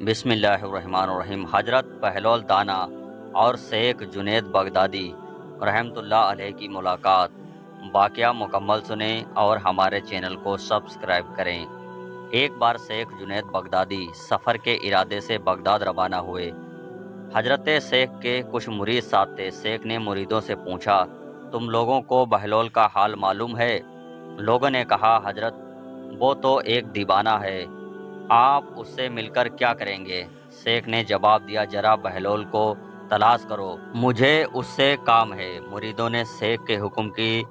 بسم اللہ الرحمن الرحیم۔ حضرت بہلول دانا اور شیخ جنید بغدادی رحمۃ اللہ علیہ کی ملاقات۔ واقعہ مکمل سنیں اور ہمارے چینل کو سبسکرائب کریں۔ ایک بار شیخ جنید بغدادی سفر کے ارادے سے بغداد روانہ ہوئے۔ حضرت شیخ کے کچھ مرید ساتھ تھے۔ شیخ نے مریدوں سے پوچھا، تم لوگوں کو بہلول کا حال معلوم ہے؟ لوگوں نے کہا، حضرت وہ تو ایک دیوانہ ہے، آپ اس سے مل کر کیا کریں گے؟ شیخ نے جواب دیا، ذرا بہلول کو تلاش کرو، مجھے اس سے کام ہے۔ مریدوں نے شیخ کے حکم کی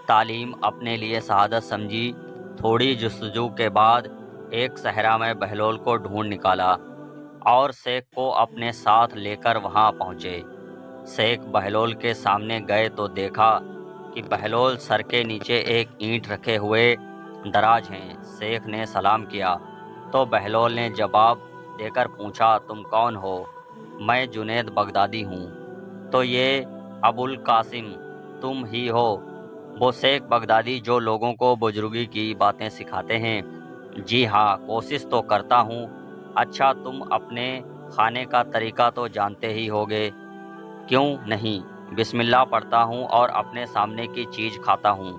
تعلیم اپنے لیے سعادت سمجھی۔ تھوڑی جستجو کے بعد ایک صحرا میں بہلول کو ڈھونڈ نکالا اور شیخ کو اپنے ساتھ لے کر وہاں پہنچے۔ شیخ بہلول کے سامنے گئے تو دیکھا کہ بہلول سر کے نیچے ایک اینٹ رکھے ہوئے دراز ہیں۔ شیخ نے سلام کیا تو بہلول نے جواب دے کر پوچھا، تم کون ہو؟ میں جنید بغدادی ہوں۔ تو یہ ابو القاسم تم ہی ہو، وہ شیخ بغدادی جو لوگوں کو بزرگی کی باتیں سکھاتے ہیں؟ جی ہاں، کوشش تو کرتا ہوں۔ اچھا، تم اپنے کھانے کا طریقہ تو جانتے ہی ہوگے؟ کیوں نہیں، بسم اللہ پڑھتا ہوں اور اپنے سامنے کی چیز کھاتا ہوں۔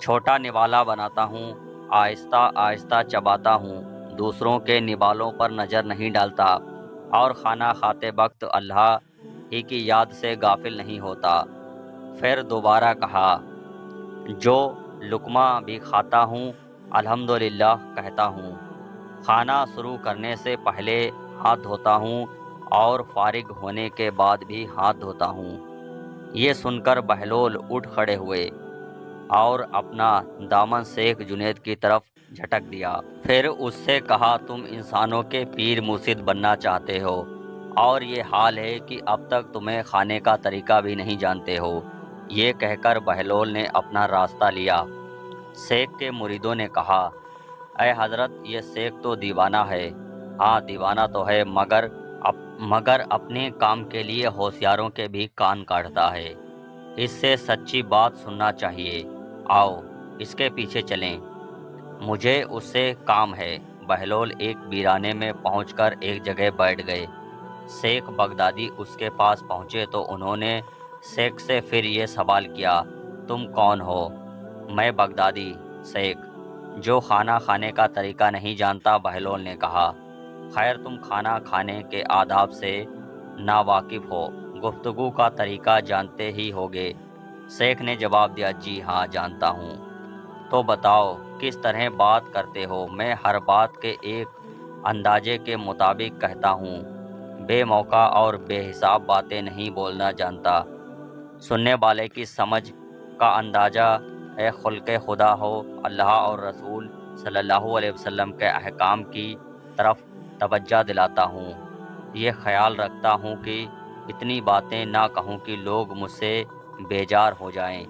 چھوٹا نوالا بناتا ہوں، آہستہ آہستہ چباتا ہوں، دوسروں کے نوالوں پر نظر نہیں ڈالتا، اور کھانا کھاتے وقت اللہ ہی کی یاد سے غافل نہیں ہوتا۔ پھر دوبارہ کہا، جو لقمہ بھی کھاتا ہوں الحمدللہ کہتا ہوں۔ کھانا شروع کرنے سے پہلے ہاتھ دھوتا ہوں اور فارغ ہونے کے بعد بھی ہاتھ دھوتا ہوں۔ یہ سن کر بہلول اٹھ کھڑے ہوئے اور اپنا دامن شیخ جنید کی طرف جھٹک دیا۔ پھر اس سے کہا، تم انسانوں کے پیر مرشد بننا چاہتے ہو، اور یہ حال ہے کہ اب تک تمہیں کھانے کا طریقہ بھی نہیں جانتے ہو۔ یہ کہہ کر بہلول نے اپنا راستہ لیا۔ شیخ کے مریدوں نے کہا، اے حضرت، یہ شیخ تو دیوانہ ہے۔ ہاں، دیوانہ تو ہے، مگر اپنے کام کے لیے ہوشیاروں کے بھی کان کاٹتا ہے۔ اس سے سچی بات سننا چاہیے، آؤ اس کے پیچھے چلیں، مجھے اس سے کام ہے۔ بہلول ایک ویرانے میں پہنچ کر ایک جگہ بیٹھ گئے۔ شیخ بغدادی اس کے پاس پہنچے تو انہوں نے شیخ سے پھر یہ سوال کیا، تم کون ہو؟ میں بغدادی شیخ، جو کھانا کھانے کا طریقہ نہیں جانتا۔ بہلول نے کہا، خیر، تم کھانا کھانے کے آداب سے ناواقف ہو، گفتگو کا طریقہ جانتے ہی ہوگے۔ شیخ نے جواب دیا، جی ہاں جانتا ہوں۔ تو بتاؤ کس طرح بات کرتے ہو؟ میں ہر بات کے ایک اندازے کے مطابق کہتا ہوں، بے موقع اور بے حساب باتیں نہیں بولنا جانتا۔ سننے والے کی سمجھ کا اندازہ اے خلق خدا ہو، اللہ اور رسول صلی اللہ علیہ وسلم کے احکام کی طرف توجہ دلاتا ہوں۔ یہ خیال رکھتا ہوں کہ اتنی باتیں نہ کہوں کہ لوگ مجھ سے بیزار ہو جائیں۔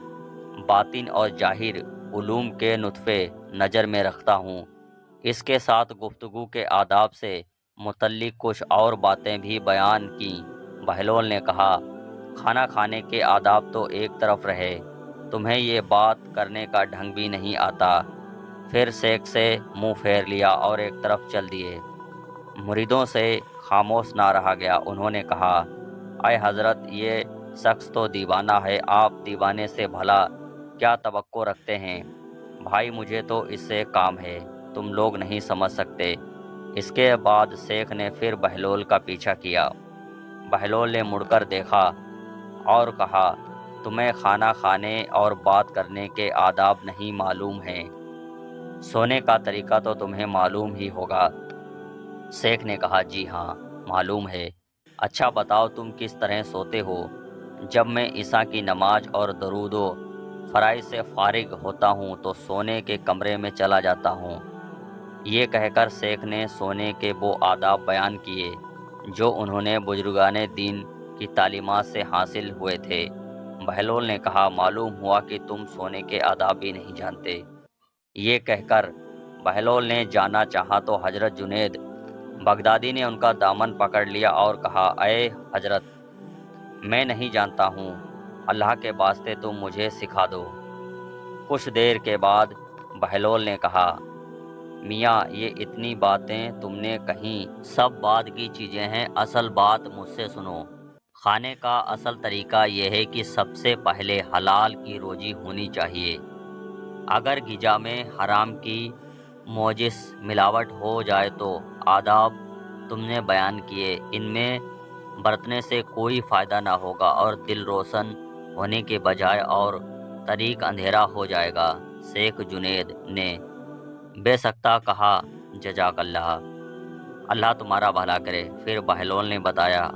باطن اور ظاہر علوم کے نطفے نظر میں رکھتا ہوں۔ اس کے ساتھ گفتگو کے آداب سے متعلق کچھ اور باتیں بھی بیان کی۔ بہلول نے کہا، کھانا کھانے کے آداب تو ایک طرف رہے، تمہیں یہ بات کرنے کا ڈھنگ بھی نہیں آتا۔ پھر شیخ سے منہ پھیر لیا اور ایک طرف چل دیے۔ مریدوں سے خاموش نہ رہا گیا۔ انہوں نے کہا، اے حضرت، یہ شخص تو دیوانہ ہے، آپ دیوانے سے بھلا کیا توقع رکھتے ہیں؟ بھائی، مجھے تو اس سے کام ہے، تم لوگ نہیں سمجھ سکتے۔ اس کے بعد شیخ نے پھر بہلول کا پیچھا کیا۔ بہلول نے مڑ کر دیکھا اور کہا، تمہیں کھانا کھانے اور بات کرنے کے آداب نہیں معلوم ہیں، سونے کا طریقہ تو تمہیں معلوم ہی ہوگا۔ شیخ نے کہا، جی ہاں معلوم ہے۔ اچھا بتاؤ، تم کس طرح سوتے ہو؟ جب میں عشاء کی نماز اور درود و فرائض سے فارغ ہوتا ہوں تو سونے کے کمرے میں چلا جاتا ہوں۔ یہ کہہ کر شیخ نے سونے کے وہ آداب بیان کیے جو انہوں نے بزرگان دین کی تعلیمات سے حاصل ہوئے تھے۔ بہلول نے کہا، معلوم ہوا کہ تم سونے کے آداب بھی نہیں جانتے۔ یہ کہہ کر بہلول نے جانا چاہا تو حضرت جنید بغدادی نے ان کا دامن پکڑ لیا اور کہا، اے حضرت، میں نہیں جانتا ہوں، اللہ کے واسطے تم مجھے سکھا دو۔ کچھ دیر کے بعد بہلول نے کہا، میاں یہ اتنی باتیں تم نے کہیں، سب بعد کی چیزیں ہیں، اصل بات مجھ سے سنو۔ کھانے کا اصل طریقہ یہ ہے کہ سب سے پہلے حلال کی روزی ہونی چاہیے۔ اگر غذا میں حرام کی موجز ملاوٹ ہو جائے تو آداب تم نے بیان کیے، ان میں برتنے سے کوئی فائدہ نہ ہوگا اور دل روشن ہونے کے بجائے اور طریق اندھیرا ہو جائے گا۔ شیخ جنید نے بے سکتا کہا، جزاک اللہ، اللہ تمہارا بھلا کرے۔ پھر بہلول نے بتایا،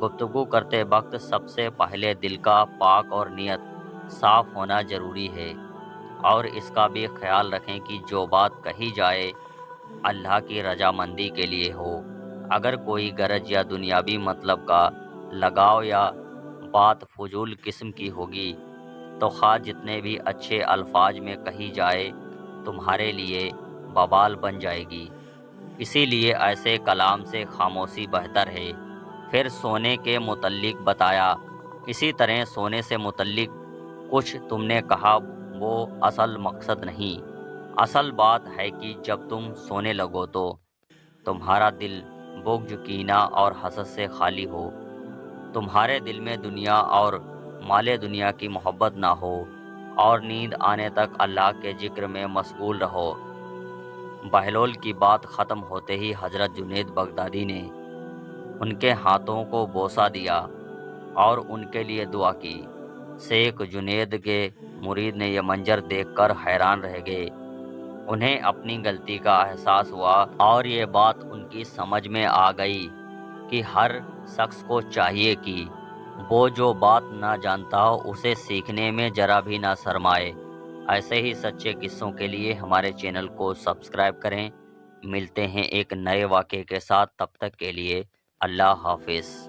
گفتگو کرتے وقت سب سے پہلے دل کا پاک اور نیت صاف ہونا ضروری ہے، اور اس کا بھی خیال رکھیں کہ جو بات کہی جائے اللہ کی رضامندی کے لیے ہو۔ اگر کوئی غرض یا دنیاوی مطلب کا لگاؤ یا بات فضول قسم کی ہوگی تو خواہ جتنے بھی اچھے الفاظ میں کہی جائے تمہارے لیے وبال بن جائے گی۔ اسی لیے ایسے کلام سے خاموشی بہتر ہے۔ پھر سونے کے متعلق بتایا، اسی طرح سونے سے متعلق کچھ تم نے کہا وہ اصل مقصد نہیں۔ اصل بات ہے کہ جب تم سونے لگو تو تمہارا دل بغض، کینہ اور حسد سے خالی ہو، تمہارے دل میں دنیا اور مال دنیا کی محبت نہ ہو، اور نیند آنے تک اللہ کے ذکر میں مشغول رہو۔ بہلول کی بات ختم ہوتے ہی حضرت جنید بغدادی نے ان کے ہاتھوں کو بوسہ دیا اور ان کے لیے دعا کی۔ شیخ جنید کے مرید نے یہ منظر دیکھ کر حیران رہ گئے۔ انہیں اپنی غلطی کا احساس ہوا اور یہ بات ان کی سمجھ میں آ گئی کہ ہر شخص کو چاہیے کہ وہ جو بات نہ جانتا ہو اسے سیکھنے میں ذرا بھی نہ شرمائے۔ ایسے ہی سچے قصوں کے لیے ہمارے چینل کو سبسکرائب کریں۔ ملتے ہیں ایک نئے واقعے کے ساتھ، تب تک کے لیے اللہ حافظ۔